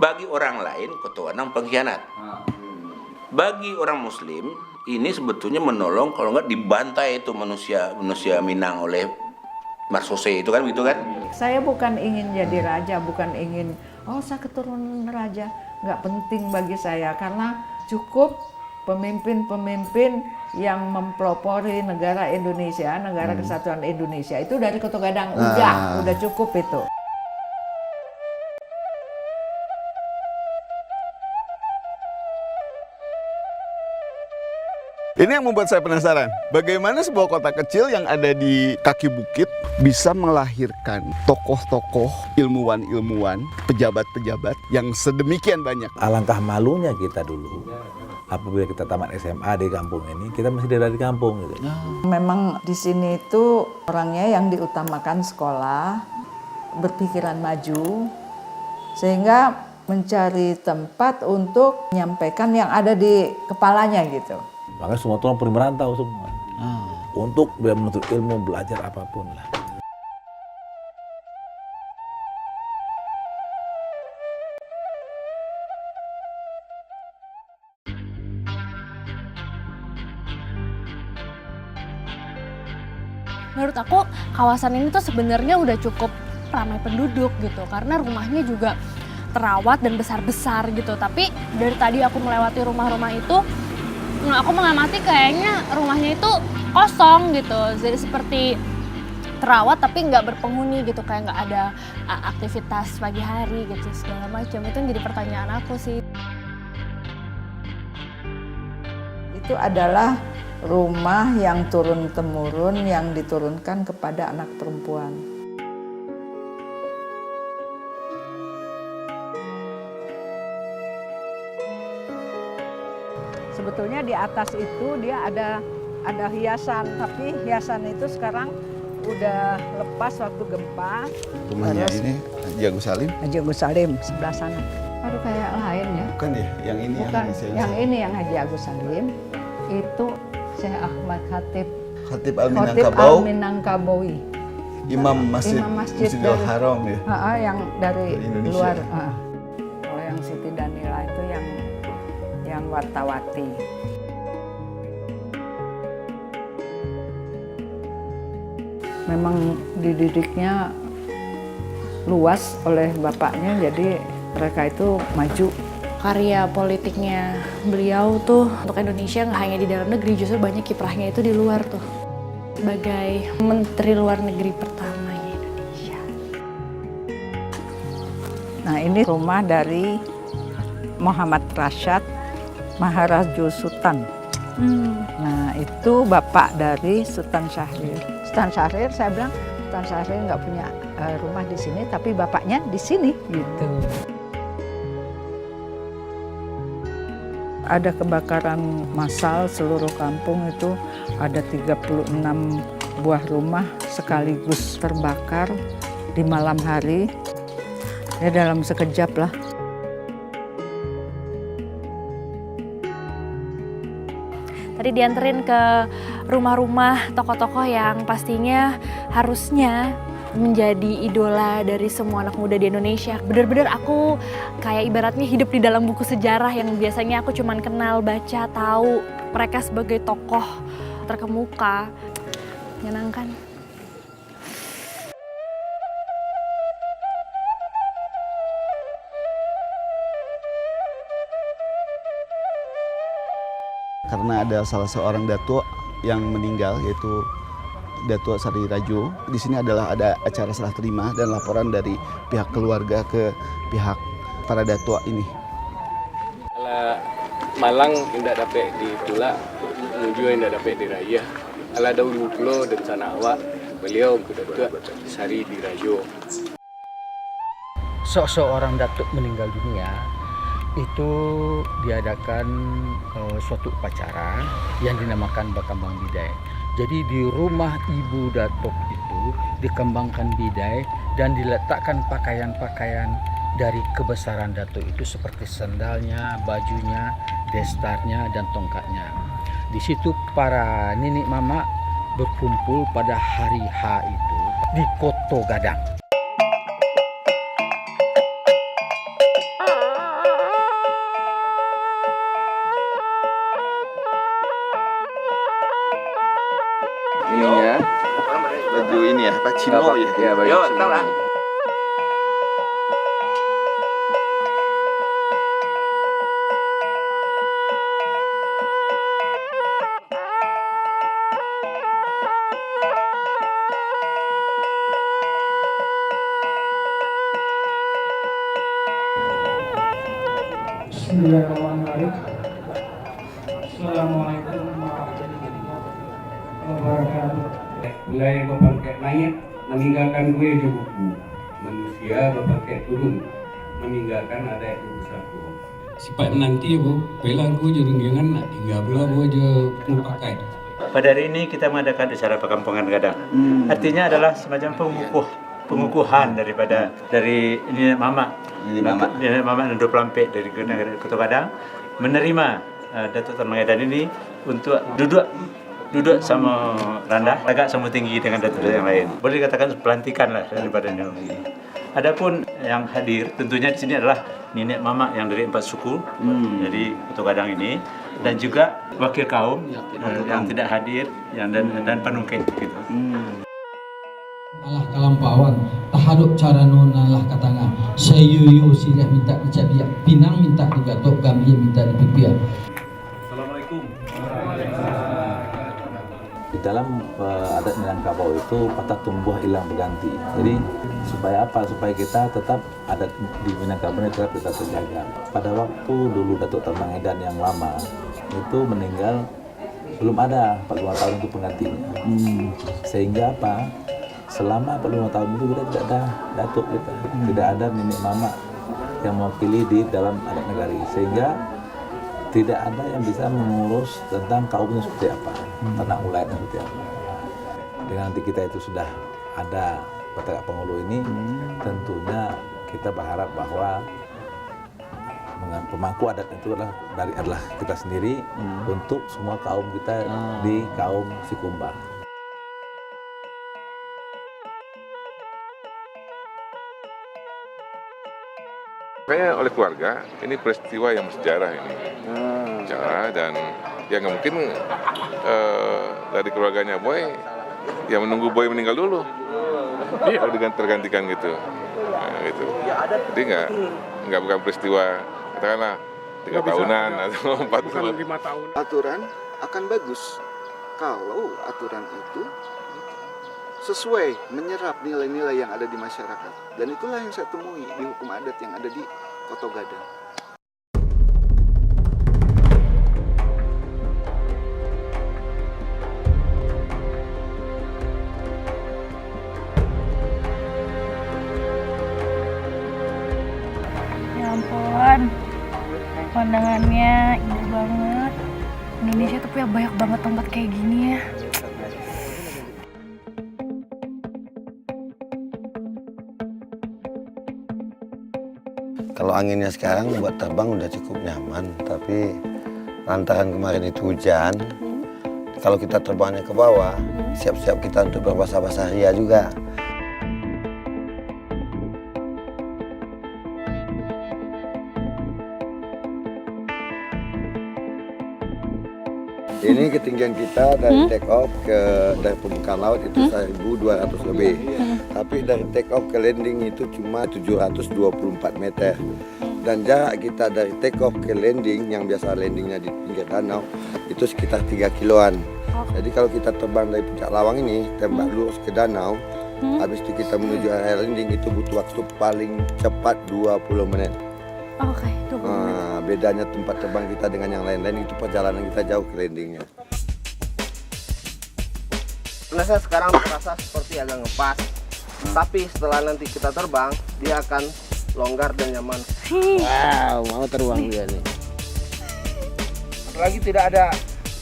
Bagi orang lain ketuhanan pengkhianat. Bagi orang Muslim ini sebetulnya menolong, kalau nggak dibantai itu manusia Minang oleh Marsose itu kan, gitu kan? Saya bukan ingin jadi raja, bukan ingin saya keturunan raja, nggak penting bagi saya karena cukup pemimpin-pemimpin yang mempelopori negara Indonesia, negara kesatuan Indonesia itu dari Koto Gadang udah cukup itu. Ini yang membuat saya penasaran, bagaimana sebuah kota kecil yang ada di kaki bukit bisa melahirkan tokoh-tokoh, ilmuwan-ilmuwan, pejabat-pejabat yang sedemikian banyak. Alangkah malunya kita dulu, apabila kita tamat SMA di kampung ini, kita masih dari kampung gitu. Memang di sini itu orangnya yang diutamakan sekolah, berpikiran maju, sehingga mencari tempat untuk menyampaikan yang ada di kepalanya gitu. Makanya semua orang pergi merantau semua. Untuk dia menuntut ilmu, belajar apapun lah. Menurut aku kawasan ini tuh sebenarnya udah cukup ramai penduduk gitu, karena rumahnya juga terawat dan besar-besar gitu. Tapi dari tadi aku melewati rumah-rumah itu, aku mengamati kayaknya rumahnya itu kosong gitu. Jadi seperti terawat tapi nggak berpenghuni gitu, kayak nggak ada aktivitas pagi hari gitu segala macam. Itu yang jadi pertanyaan aku sih. Itu adalah rumah yang turun-temurun yang diturunkan kepada anak perempuan. Sebetulnya di atas itu dia ada hiasan, tapi hiasan itu sekarang udah lepas waktu gempa. Rumahnya ini Haji Agus Salim? Haji Agus Salim sebelah sana. Aduh, kayak lain ya. Bukan ya, yang ini. Bukan, yang ini yang Haji Agus Salim. Itu Syekh Ahmad Khatib Al-Minangkabawi. Imam Masjid Masjidil Haram ya. Yang dari luar. Indonesia. Kalau yang Siti Danila itu yang Wartawati. Memang dididiknya luas oleh bapaknya, jadi mereka itu maju. Karya politiknya beliau tuh untuk Indonesia nggak hanya di dalam negeri, justru banyak kiprahnya itu di luar tuh. Sebagai Menteri Luar Negeri pertamanya Indonesia. Nah, ini rumah dari Muhammad Rashad Maharaju Sultan. Nah, itu bapak dari Sultan Syahrir. Sultan Syahrir, saya bilang Sultan Syahrir nggak punya rumah di sini, tapi bapaknya di sini gitu. Ada kebakaran massal seluruh kampung, itu ada 36 buah rumah sekaligus terbakar di malam hari. Ya dalam sekejap lah. Tadi dianterin ke rumah-rumah tokoh-tokoh yang pastinya harusnya menjadi idola dari semua anak muda di Indonesia. Bener-bener aku kayak ibaratnya hidup di dalam buku sejarah yang biasanya aku cuman kenal, baca, tahu mereka sebagai tokoh terkemuka. Menyenangkan. Karena ada salah seorang datuk yang meninggal, yaitu Datuk Sari Rajo. Di sini adalah ada acara serah terima dan laporan dari pihak keluarga ke pihak para datuk ini. Ala Malang tidak dapat ditolak, menuju yang tidak dapat diraya. Ala dahulu pulau dan sana awak, beliau ke Datuk Sari Rajo. Seorang datuk meninggal dunia, itu diadakan suatu upacara yang dinamakan Bakambang Bidai. Jadi di rumah Ibu Datuk itu dikembangkan bidai dan diletakkan pakaian-pakaian dari kebesaran Datuk itu seperti sendalnya, bajunya, destarnya, dan tongkatnya. Di situ para nenek mama berkumpul pada hari H itu di Koto Gadang. baju ini ya, Pak Cino ya. Ya, baju Yo, Cino. tahu lah. Bismillahirrahmanirrahim. Assalamualaikum warahmatullahi wabarakatuh. Wilayah berpangkat mayat meninggalkan gue di buku. Manusia berpangkat turun meninggalkan adat ibu saku. Sifat nanti bu, pelang gue jadi jangan nak tinggal belah gue je mau pakai. Pada hari ini kita mengadakan acara perkampungan Gadang. Artinya adalah semacam pengukuhan dari ini Mama dan Dua Pelampek dari Kota Gadang menerima Datuk Tan Mangedan ini untuk duduk sama rendah, agak sama tinggi dengan datuk yang lain. Boleh dikatakan pelantikan lah daripada ini. Adapun yang hadir tentunya di sini adalah nenek mama yang dari 4 suku dari Kota Gadang ini dan juga wakil kaum yang tidak hadir dan penungkit gitu. Allah kalampauan tahaduk cara nonalah katanga sayuyu silih minta dicabiak pinang minta digatok gambia minta dipipiak. Assalamualaikum. Di dalam adat Minangkabau itu patah tumbuh hilang berganti. Jadi supaya apa? Supaya kita tetap adat di Minangkabau ini tetap kita terjaga. Pada waktu dulu Datuk Tan Mangedan yang lama itu meninggal belum ada 45 tahun itu penggantinya. Sehingga apa? Selama 45 tahun itu kita tidak ada datuk kita, tidak ada nenek mama yang mewakili di dalam adat negari, sehingga tidak ada yang bisa mengurus tentang kaumnya seperti apa, ternak ulayatnya seperti apa. Dengan nanti kita itu sudah ada Batak Pengulu ini, tentunya kita berharap bahwa pemangku adat itu adalah kita sendiri untuk semua kaum kita di kaum Sikumba. Kayaknya oleh keluarga, ini peristiwa yang bersejarah ini. Sejarah dan ya nggak mungkin dari keluarganya Boy, ya menunggu Boy meninggal dulu. Kalau tergantikan gitu. Nah, gitu. Jadi nggak bukan peristiwa, katakanlah 3 tahunan atau 4 tahun. Aturan akan bagus kalau aturan itu sesuai menyerap nilai-nilai yang ada di masyarakat. Dan itulah yang saya temui di hukum adat yang ada di Kota Gadang. Ya ampun, pandangannya indah banget. Indonesia tuh punya banyak banget tempat kayak gini ya. Kalau anginnya sekarang buat terbang udah cukup nyaman, tapi lantaran kemarin itu hujan, kalau kita terbangnya ke bawah, siap-siap kita untuk berbahasa-bahasa ria juga. Ini ketinggian kita dari take off dari permukaan laut itu 1.200 lebih. Tapi dari take off ke landing itu cuma 724 meter. Dan jarak kita dari take off ke landing yang biasa landingnya di pinggir danau itu sekitar 3 kiloan. Jadi kalau kita terbang dari Puncak Lawang ini tembak lurus ke danau, habis itu kita menuju area landing itu butuh waktu paling cepat 20 menit. Oke, 20 menit. Bedanya tempat terbang kita dengan yang lain-lain itu perjalanan kita jauh ke landingnya. Saya sekarang terasa seperti agak ngepas, tapi setelah nanti kita terbang dia akan longgar dan nyaman. Wow, mau terbang dia nih. Apalagi tidak ada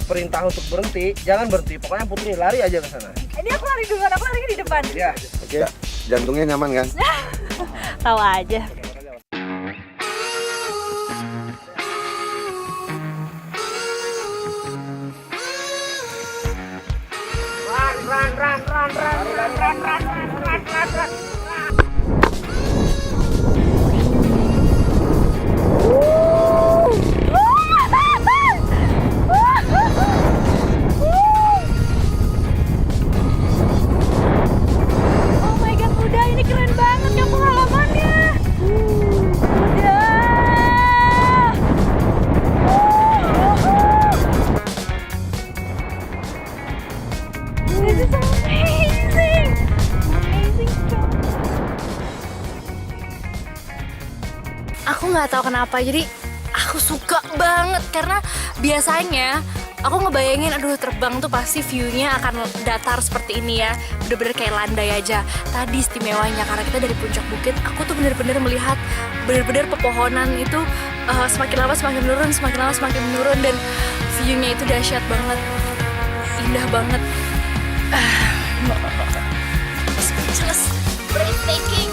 perintah untuk berhenti, jangan berhenti. Pokoknya Putri lari aja ke sana. Ini aku lari duluan, aku lari di depan. Ya, Oke. Jantungnya nyaman kan? Tahu aja. nggak tahu kenapa, jadi aku suka banget karena biasanya aku ngebayangin aduh terbang tuh pasti view-nya akan datar seperti ini ya, bener-bener kayak landai aja. Tadi istimewanya karena kita dari puncak bukit, aku tuh bener-bener melihat bener-bener pepohonan itu semakin lama semakin menurun, semakin lama semakin menurun, dan view-nya itu dahsyat banget, indah banget. Speechless, breathtaking.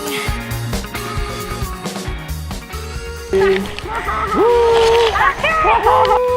Woo!